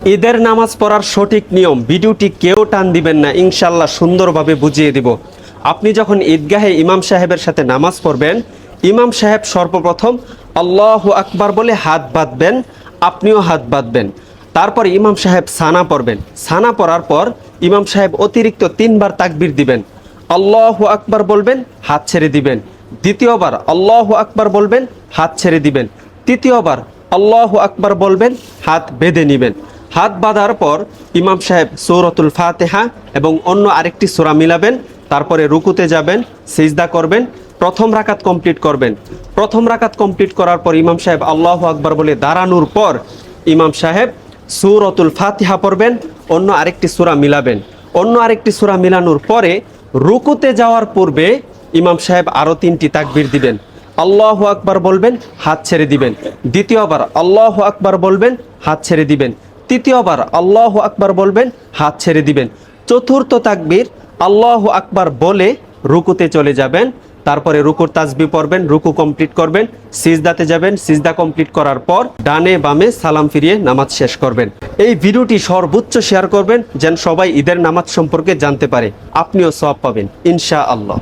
ঈদের নামাজ পড়ার সঠিক নিয়ম ভিডিওটি কেউ টান দিবেন না, ইনশাল্লাহ সুন্দরভাবে বুঝিয়ে দিব। আপনি যখন ঈদগাহে ইমাম সাহেবের সাথে নামাজ পড়বেন, ইমাম সাহেব সর্বপ্রথম আল্লাহু আকবার বলে হাত বাঁধবেন, আপনিও হাত বাঁধবেন। তারপর ইমাম সাহেব সানা পড়বেন। সানা পড়ার পর ইমাম সাহেব অতিরিক্ত 3বার তাকবীর দিবেন। আল্লাহু আকবার বলবেন, হাত ছেড়ে দিবেন। দ্বিতীয়বার আল্লাহু আকবার বলবেন, হাত ছেড়ে দিবেন। তৃতীয়বার আল্লাহু আকবার বলবেন, হাত বেঁধে নেবেন। হাত বাঁধার পর ইমাম সাহেব সূরাতুল ফাতিহা এবং অন্য আরেকটি সূরা মিলাবেন। তারপরে রুকুতে যাবেন, সিজদা করবেন, প্রথম রাকাত কমপ্লিট করবেন। প্রথম রাকাত কমপ্লিট করার পর ইমাম সাহেব আল্লাহু আকবার বলে দাঁড়ানোর পর ইমাম সাহেব সূরাতুল ফাতিহা পড়বেন, অন্য আরেকটি সূরা মিলাবেন। অন্য আরেকটি সূরা মিলানোর পরে রুকুতে যাওয়ার পূর্বে ইমাম সাহেব আরও 3টি তাকবীর দিবেন। আল্লাহু আকবার বলবেন, হাত ছেড়ে দিবেন। দ্বিতীয়বার আল্লাহু আকবার বলবেন, হাত ছেড়ে দিবেন। তৃতীয়বার আল্লাহু আকবার বলবেন, হাত ছেড়ে দিবেন। চতুর্থ তাকবীর আল্লাহু আকবার বলে রুকুতে চলে যাবেন। তারপরে রুকুর তাসবিহ পড়বেন, রুকু কমপ্লিট করবেন, সিজদাতে যাবেন, সিজদা কমপ্লিট করার পর ডানে বামে সালাম ফিরিয়ে নামাজ শেষ করবেন। এই ভিডিওটি সর্বোচ্চ শেয়ার করবেন যেন সবাই ঈদের নামাজ সম্পর্কে জানতে পারে, আপনিও সওয়াব পাবেন ইনশাআল্লাহ।